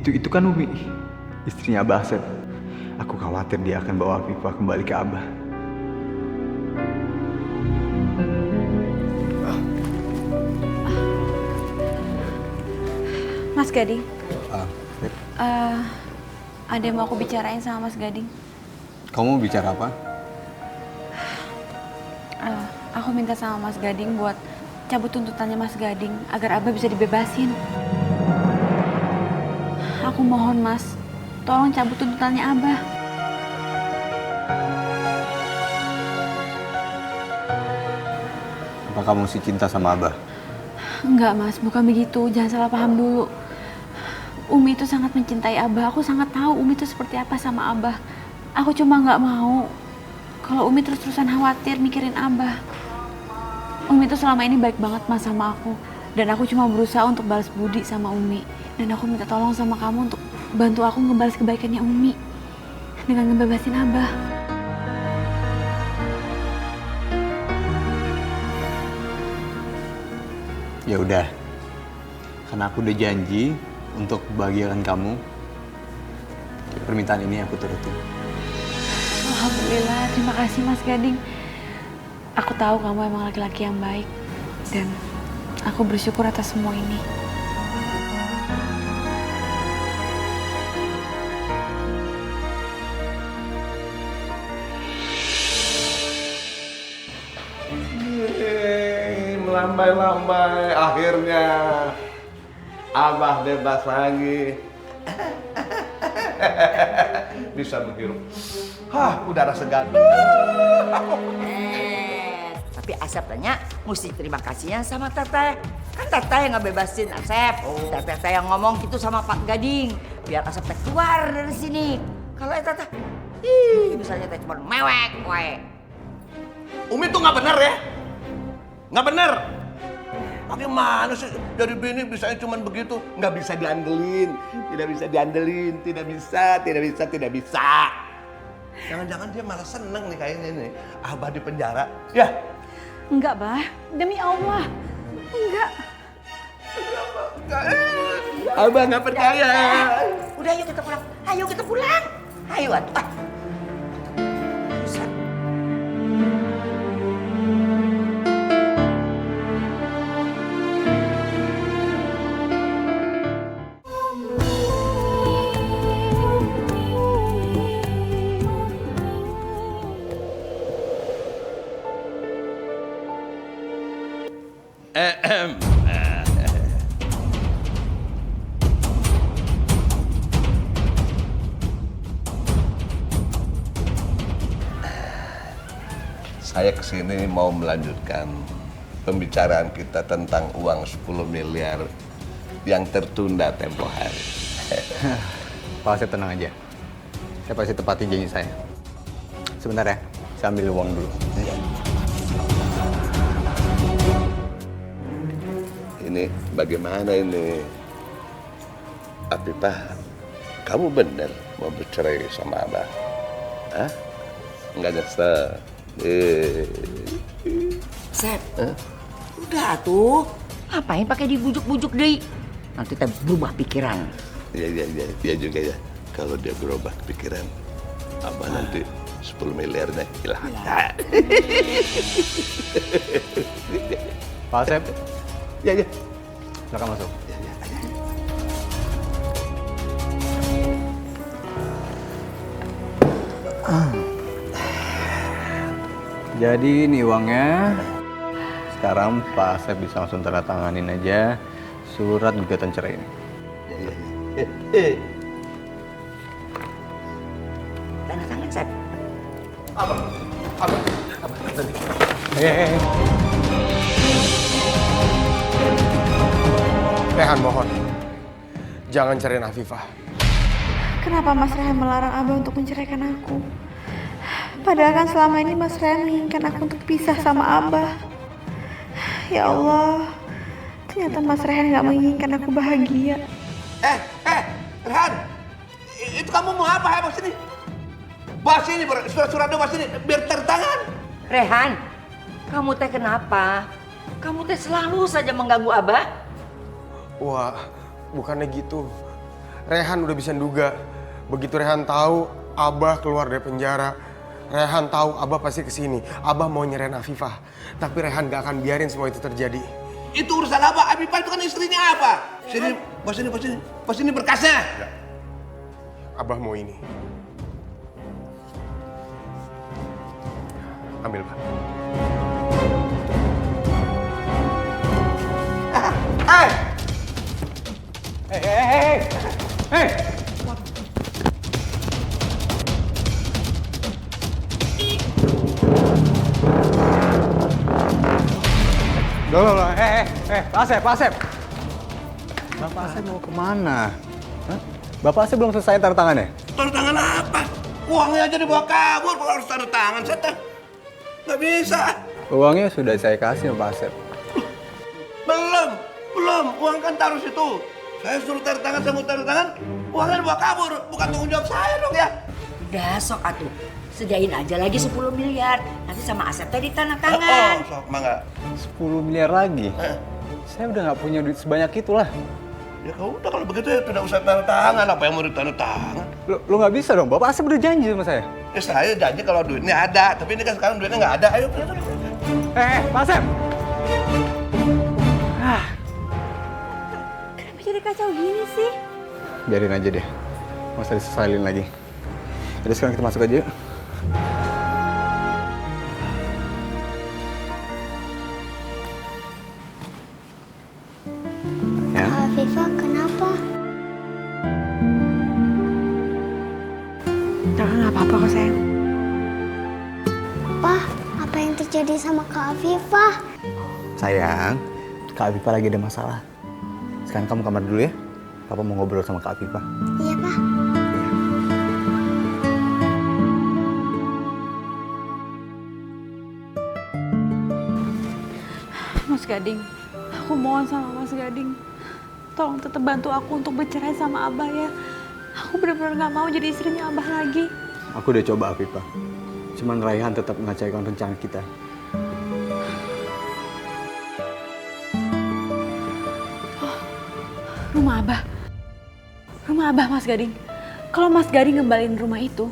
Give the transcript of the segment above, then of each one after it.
Itu kan Umi, istrinya Abah Asep. Aku khawatir dia akan bawa Afifah kembali ke Abah. Mas Gading, Beb, ada yang mau aku bicarain sama Mas Gading. kamu mau bicara apa? Aku minta sama Mas Gading buat cabut tuntutannya Mas Gading agar Abah bisa dibebasin. Aku mohon Mas, tolong cabut tuntutannya Abah. Apa kamu masih cinta sama Abah? Enggak Mas, bukan begitu. Jangan salah paham dulu. Umi itu sangat mencintai Abah. Aku sangat tahu Umi itu seperti apa sama Abah. Aku cuma nggak mau kalau Umi terus-terusan khawatir mikirin Abah. Umi itu selama ini baik banget Mas sama aku. Dan aku cuma berusaha untuk balas budi sama Umi. Dan aku minta tolong sama kamu untuk bantu aku ngebalas kebaikannya Umi. Dengan ngebebasin Abah. Ya udah, karena aku udah janji untuk bahagiakan kamu. Permintaan ini aku turutin. Alhamdulillah, terima kasih Mas Gading. Aku tahu kamu emang laki-laki yang baik. Dan aku bersyukur atas semua ini. Melambai-lambai, akhirnya Abah bebas lagi. Bisa menghirup udara segar. Tapi Asep tanya mesti terima kasihnya sama Teteh. Kan Teteh yang ngebebasin Asep. Teteh yang ngomong gitu sama Pak Gading. Biar Asep teh keluar dari sini. Kalau Teteh, misalnya teh cuma mewek, wae. Umi tuh nggak bener ya? Nggak bener. Bagaimana sih dari bini bisanya cuma begitu? Nggak bisa diandelin, tidak bisa diandelin, tidak bisa. Jangan-jangan dia malah seneng nih kayaknya nih. Abah di penjara. Ya, Enggak, Bah. Demi Allah. Enggak. Abah nggak percaya. Udah ayo kita pulang. Ayo kita pulang. Ayo atuh. Buset. Saya kesini mau melanjutkan pembicaraan kita tentang uang 10 miliar yang tertunda tempo hari. Pak Asep tenang aja. Saya pasti tepati janji saya. Sebentar ya, saya ambil uang dulu. Ini bagaimana ini? Afifah, kamu bener mau bercerai sama Abah? Hah? Enggak nyesel? Sep, udah tuh. Ngapain pakai dibujuk-bujuk deh? Nanti teh berubah pikiran. Iya juga ya. Kalau dia berubah pikiran, Abah nanti 10 miliarnya hilang. Pak Asep, Ya. silakan masuk. Jadi ini uangnya. Sekarang Pak Asep bisa langsung tanda tanganin aja surat gugatan cerai ini. Tanda tangan, Sep. Rehan mohon, jangan cariin Afifah. Kenapa Mas Rehan melarang Abah untuk menceraikan aku? Padahal kan selama ini Mas Rehan menginginkan aku untuk pisah sama Abah. Ya Allah, ternyata Mas Rehan gak menginginkan aku bahagia. Rehan, itu kamu mau apa ya? Bawa sini. Bawa sini, surat-suratnya bawa sini, biar tertangan. Rehan, kamu teh kenapa? Kamu teh selalu saja mengganggu Abah. Wah, bukannya gitu. Rehan udah bisa duga. Begitu Rehan tahu Abah keluar dari penjara, Rehan tahu Abah pasti kesini. Abah mau nyerahin Afifah. Tapi Rehan gak akan biarin semua itu terjadi. Itu urusan apa? Afifah itu kan istrinya apa? Sini, pas ini berkasnya. Abah mau ini. Ambil, Pak. Hei! Loh, Pak Asep. Bapak Asep mau kemana? Hah? Bapak Asep belum selesai tanda tangannya? Tanda tangan apa? Uangnya aja dibawa kabur, kalau harus tanda tangan, setan. Nggak bisa. Uangnya sudah saya kasih sama Pak Asep. Belum. Uang kan taruh situ. Saya suruh tanda tangan, saya mau tanda tangan. Uangnya dibawa kabur, bukan tanggung jawab saya dong ya. Udah sok atuh. Sediain aja lagi 10 miliar. Nanti sama Asep tadi tanda tangan. Oh, sok mangga. 10 miliar lagi? Saya udah nggak punya duit sebanyak itulah. Ya udah kalau begitu ya tidak usah tanda tangan. Apa yang mau ditanda tangan? Lo nggak bisa dong, Bapak Asep udah janji sama saya. Ya saya janji kalau duitnya ada. Tapi ini kan sekarang duitnya nggak ada. Ayo. Pak Asep! Kenapa jadi kacau gini sih? Biarin aja deh, nggak usah disesalin lagi. Jadi sekarang kita masuk aja yuk. Ya. Afifah kenapa? Nggak apa-apa kok sayang. Pak, apa yang terjadi sama Kak Afifah? Sayang, Kak Afifah lagi ada masalah. Sekarang kamu kamar dulu ya. Papa mau ngobrol sama Kak Afifah. Iya, Pak. Mas Gading, aku mohon sama Mas Gading. Tolong tetap bantu aku untuk bercerai sama Abah ya. Aku benar-benar nggak mau jadi istrinya Abah lagi. Aku udah coba Afifah. Cuman Raihan tetap mengacaukan rencana kita. Rumah Abah. Rumah Abah, Mas Gading. Kalau Mas Gading ngembalin rumah itu,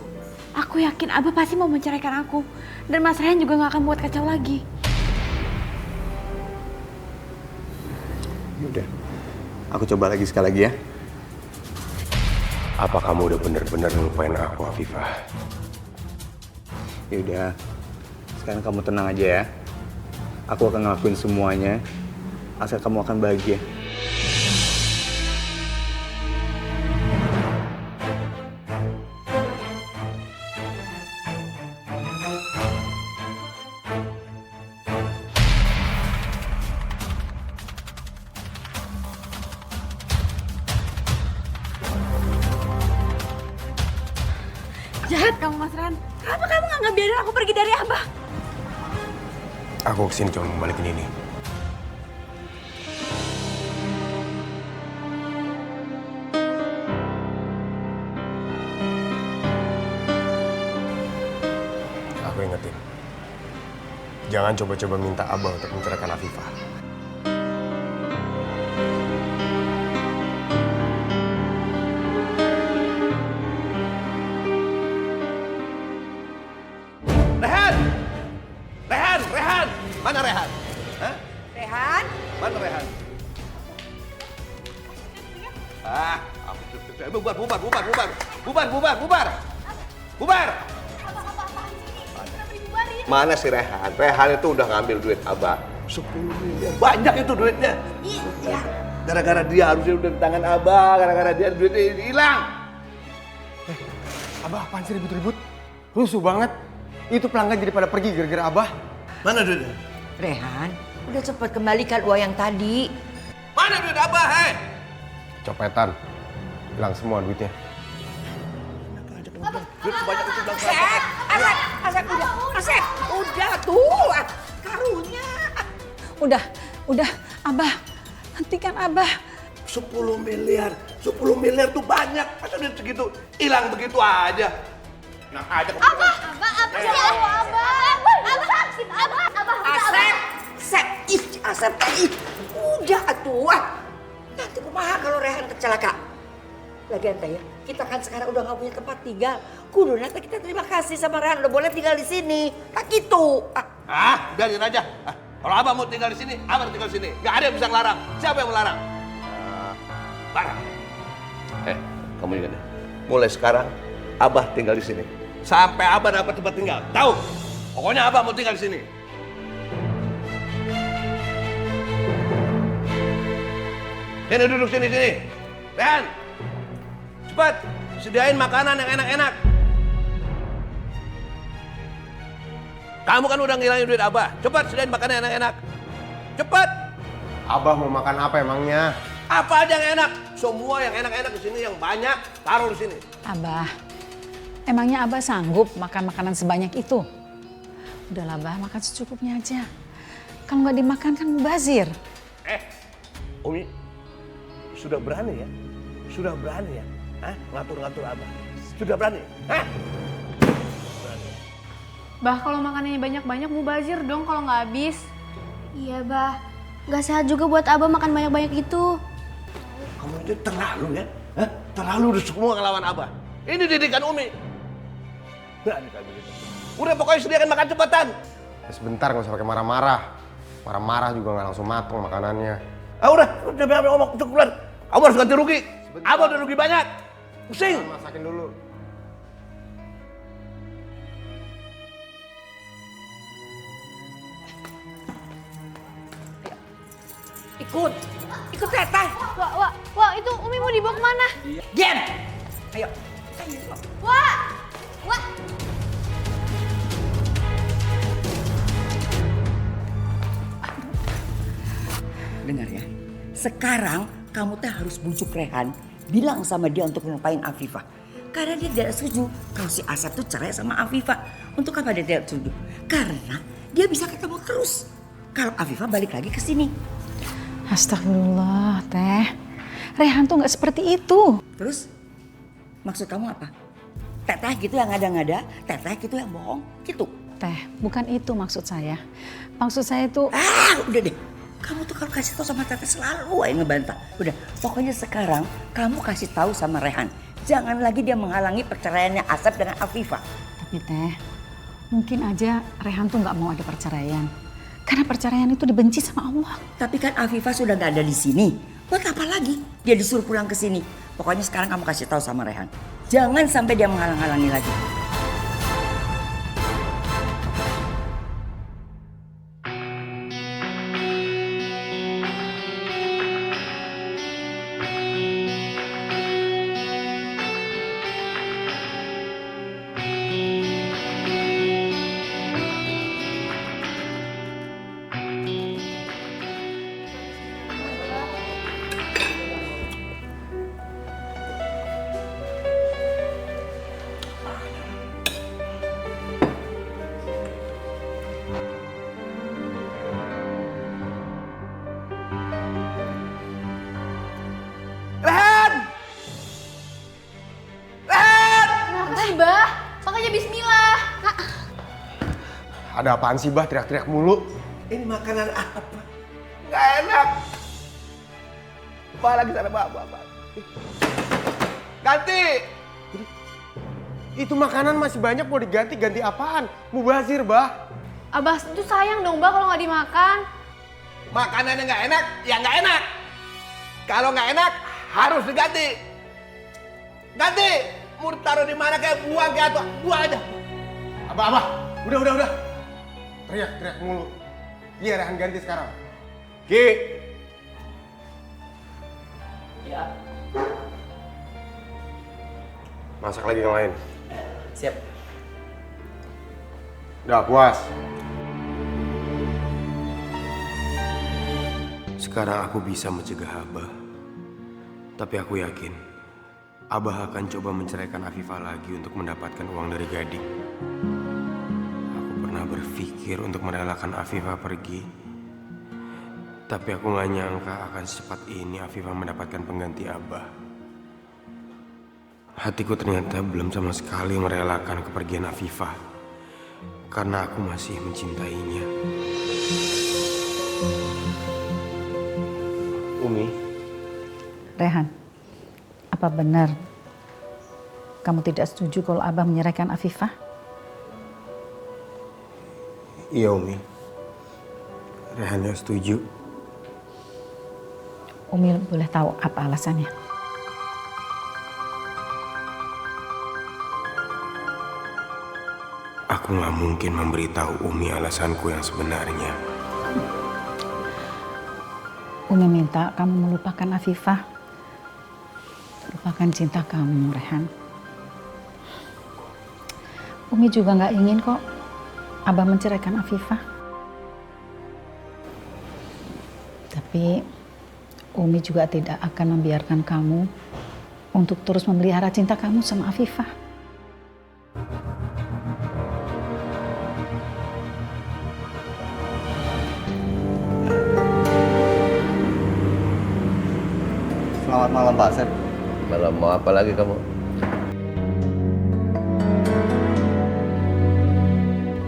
aku yakin Abah pasti mau menceraikan aku. Dan Mas Raihan juga nggak akan buat kacau lagi. Yaudah, aku coba lagi sekali lagi ya. Apa kamu udah bener-bener ngelupain aku, Afifah? Yaudah, sekarang kamu tenang aja ya. Aku akan ngelakuin semuanya, asal kamu akan bahagia. Jahat kamu, Mas Raihan. Kenapa kamu nggak ngebiarin aku pergi dari Abah? Aku kesini cuma mau balikin ini. Aku ingetin. Jangan coba-coba minta Abah untuk menceraikan Afifah. Rehan! Mana Rehan? Hah? Rehan? Mana Rehan? Bubar! Mana si Rehan? Rehan itu udah ngambil duit Abah. 10 miliar. Banyak itu duitnya. Iya. Gara-gara dia harusnya udah di tangan Abah. Gara-gara dia duitnya hilang. Abah apaan sih ribut-ribut? Rusuh banget. Itu pelanggan jadi pada pergi gara-gara Abah. Mana duitnya? Rehan, udah cepat kembalikan uang yang tadi. Mana duit Abah, hei? Copetan. Hilang semua duitnya. Duit sebanyak itu bilang Asep, udah tuh, karunya. Udah, Abah. Hentikan Abah. 10 miliar tuh banyak. Masa duit segitu hilang begitu aja? Nah aja kamu. Abah, Asep, udah atuh. Nanti kumaha kalau Rehan kecelakaan. Lagian teh ya, kita kan sekarang udah nggak punya tempat tinggal. Kudu nanti kita terima kasih sama Rehan udah boleh tinggal di sini. Tak gitu. Biarin aja. Kalau abah mau tinggal di sini, abah tinggal di sini. Gak ada yang bisa ngelarang. Siapa yang melarang? Barang. Kamu ingat deh. Mulai sekarang, abah tinggal di sini. Sampai abah dapat tempat tinggal. Tahu? Pokoknya abah mau tinggal di sini. Sini duduk sini. Rehan, cepat sediain makanan yang enak-enak. Kamu kan udah ngilangin duit abah. Cepat sediain makanan yang enak-enak. Cepat. Abah mau makan apa emangnya? Apa aja yang enak? Semua yang enak-enak di sini, yang banyak taruh di sini. Abah, emangnya Abah sanggup makan makanan sebanyak itu? Udahlah Abah, makan secukupnya aja. Kalau nggak dimakan kan mubazir. Umi, sudah berani ya? Sudah berani ya? Ngatur-ngatur abah. Sudah berani? Bah, kalau makanannya banyak-banyak mubazir dong kalau nggak habis. Iya, Bah. Gak sehat juga buat Abah makan banyak-banyak itu. Kamu itu terlalu ya? Terlalu udah semua ngelawan abah. Ini didikan Umi. Berani kayak begitu. Udah pokoknya sediakan makan cepatan. Sebentar, nggak usah pakai marah-marah. Marah-marah juga nggak langsung matang makanannya. Udah ngomong cukup. Kamu harus ganti rugi. Abah udah rugi banyak. Pusing. Masakin dulu. Ikut Teteh. Wah, itu Umi mau dibawa kemana? Diam. Ayo. Wah. Dengar ya. Sekarang kamu teh harus bujuk Rehan, bilang sama dia untuk ngelupain Afifah. Karena dia tidak setuju kalau si Asep tuh cerai sama Afifah. Untuk apa dia tidak setuju? Karena dia bisa ketemu terus kalau Afifah balik lagi ke sini. Astagfirullah, Teh. Rehan tuh nggak seperti itu. Terus maksud kamu apa? Teteh gitu yang ngada-ngada, teteh gitu yang bohong, gitu. Teh, bukan itu maksud saya. Maksud saya itu... Udah deh. Kamu tuh kalau kasih tahu sama teteh selalu aja ngebantah. Udah, pokoknya sekarang kamu kasih tahu sama Rehan. Jangan lagi dia menghalangi perceraiannya Asep dengan Afifah. Tapi Teh, mungkin aja Rehan tuh nggak mau ada perceraian. Karena perceraian itu dibenci sama Allah. Tapi kan Afifah sudah nggak ada di sini. Buat apa lagi dia disuruh pulang ke sini? Pokoknya sekarang kamu kasih tahu sama Rehan. Jangan sampai dia menghalang-halangi lagi. Bah, makanya bismillah. Ada apaan sih, Bah? Teriak-teriak mulu. Ini makanan apa? Nggak enak. Bawa lagi sana, bawa. Ganti. Itu makanan masih banyak, mau diganti. Ganti apaan? Mubazir, Bah. Abah itu sayang dong, Bah, kalau nggak dimakan. Makanannya nggak enak, ya nggak enak. Kalau nggak enak, harus diganti. Ganti. Mau taruh di mana kayak buang kayak apa? Buang aja. Abah. Udah. Teriak mulu. Iya, Rehan ganti sekarang. Ki. Ya. Masak lagi yang lain. Siap. Udah puas. Sekarang aku bisa mencegah Abah. Tapi aku yakin Abah akan coba menceraikan Afifah lagi untuk mendapatkan uang dari Gading. Aku pernah berpikir untuk merelakan Afifah pergi. Tapi aku gak nyangka akan secepat ini Afifah mendapatkan pengganti Abah. Hatiku ternyata belum sama sekali merelakan kepergian Afifah. Karena aku masih mencintainya. Umi, Rehan, apa Apa benar kamu tidak setuju kalau Abah menyerahkan Afifah? Iya Umi. Rehannya setuju. Umi boleh tahu apa alasannya? Aku nggak mungkin memberitahu Umi alasanku yang sebenarnya. Umi minta kamu melupakan Afifah. Lupakan cinta kamu, Rehan. Umi juga nggak ingin kok Abah menceraikan Afifah. Tapi Umi juga tidak akan membiarkan kamu untuk terus memelihara cinta kamu sama Afifah. Selamat malam Pak Asep. Malam mau apa lagi kamu?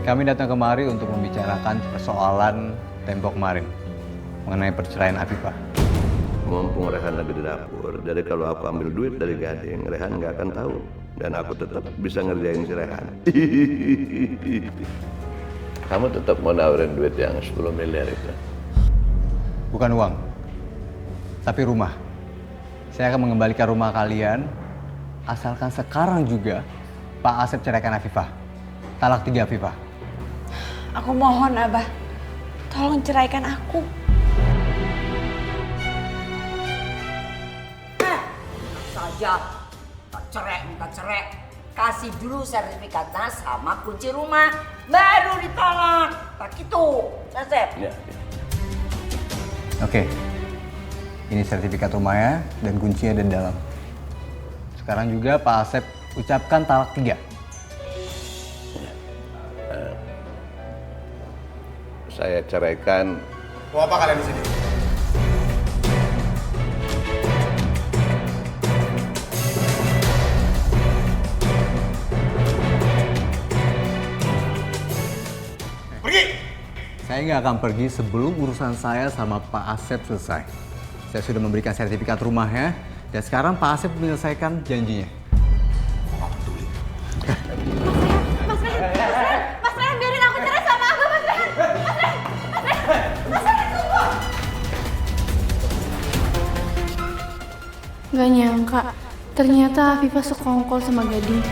Kami datang kemari untuk membicarakan persoalan tempo kemarin mengenai perceraian Afifah. Mumpung Rehan lagi di dapur, jadi kalau aku ambil duit dari Gading, Rehan nggak akan tahu. Dan aku tetap bisa ngerjain si Rehan. Kamu tetap mau nawarin duit yang 10 miliar itu? Bukan uang, tapi rumah. Saya akan mengembalikan rumah kalian, asalkan sekarang juga Pak Asep ceraikan Afifah. Talak 3 Afifah. Aku mohon Abah, tolong ceraikan aku. Saja minta cerai, kasih dulu sertifikatnya sama kunci rumah, baru ditolak. Tak gitu, Asep. Ya. Oke, ini sertifikat rumahnya dan kuncinya ada di dalam. Sekarang juga Pak Asep ucapkan talak 3. Saya ceraikan. Mau apa kalian di sini? Saya nggak akan pergi sebelum urusan saya sama Pak Asep selesai. Saya sudah memberikan sertifikat rumahnya, dan sekarang Pak Asep menyelesaikan janjinya. Mas Rehan, biarin aku cerai sama Abah, Mas Rehan. Mas Rehan, tunggu. Gak nyangka, ternyata Afifah sekongkol sama Gading.